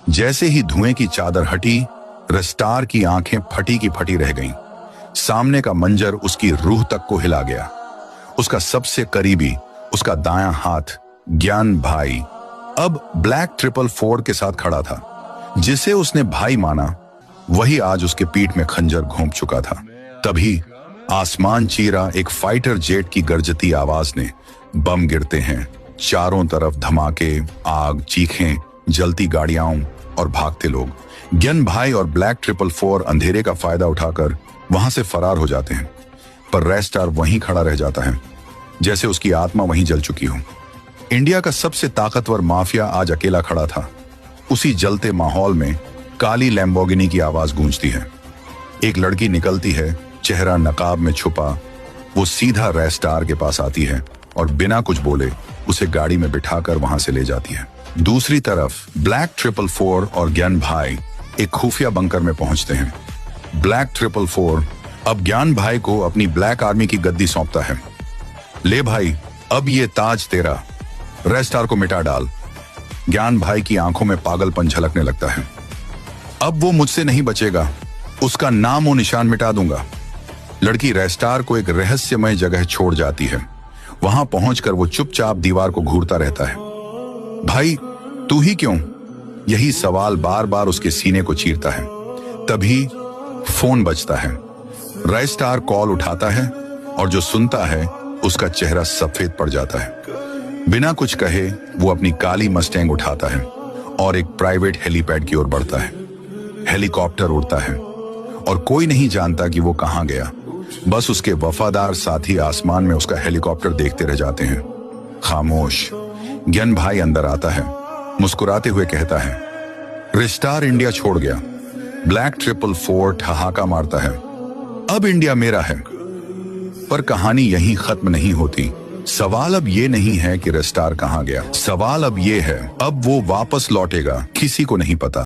जैसे ही धुएं की चादर हटी, रेस्टार की आंखें फटी की फटी रह गईं। सामने का मंजर उसकी रूह तक को हिला गया। उसका सबसे करीबी, उसका दायां हाथ ज्ञान भाई, अब ब्लैक 444 के साथ खड़ा था। जिसे उसने भाई माना, वही आज उसके पीठ में खंजर घोंप चुका था। तभी आसमान चीरा एक फाइटर जेट की गरजती आवाज ने, बम गिरते हैं, चारों तरफ धमाके, आग, चीखें, जलती गाड़ियां और भागते लोग। ज्ञान भाई और ब्लैक 444 अंधेरे का फायदा उठाकर वहां से फरार हो जाते हैं, पर रेस्टार वहीं खड़ा रह जाता है, जैसे उसकी आत्मा वहीं जल चुकी हो। इंडिया का सबसे ताकतवर माफिया आज अकेला खड़ा था। उसी जलते माहौल में काली लैम्बोर्गिनी की आवाज गूंजती है। एक लड़की निकलती है, चेहरा नकाब में छुपा। वो सीधा रेस्टार के पास आती है और बिना कुछ बोले उसे गाड़ी में बिठाकर वहां से ले जाती है। दूसरी तरफ ब्लैक 444 और ज्ञान भाई एक खुफिया बंकर में पहुंचते हैं। ब्लैक 444 अब ज्ञान भाई को अपनी ब्लैक आर्मी की गद्दी सौंपता है। ले भाई, अब ये ताज तेरा, रेस्टार को मिटा डाल। ज्ञान भाई की आंखों में पागलपन झलकने लगता है। अब वो मुझसे नहीं बचेगा, उसका नाम और निशान मिटा दूंगा। लड़की रेस्टार को एक रहस्यमय जगह छोड़ जाती है। वहां पहुंचकर वो चुपचाप दीवार को घूरता रहता है। भाई, तू ही क्यों? यही सवाल बार बार उसके सीने को चीरता है। तभी फोन बजता है। रेस्टार कॉल उठाता है और जो सुनता है उसका चेहरा सफेद पड़ जाता है। बिना कुछ कहे वो अपनी काली मस्टैंग उठाता है और एक प्राइवेट हेलीपैड की ओर बढ़ता है। हेलीकॉप्टर उड़ता है और कोई नहीं जानता कि वो कहां गया। बस उसके वफादार साथी आसमान में उसका हेलीकॉप्टर देखते रह जाते हैं, खामोश। ज्ञान भाई अंदर आता है, मुस्कुराते हुए कहता है, रेस्टार इंडिया छोड़ गया। ब्लैक 444 ठहाका मारता है, अब इंडिया मेरा है। पर कहानी यहीं खत्म नहीं होती। सवाल अब ये नहीं है कि रेस्टार कहां गया। सवाल अब ये है, अब वो वापस लौटेगा, किसी को नहीं पता।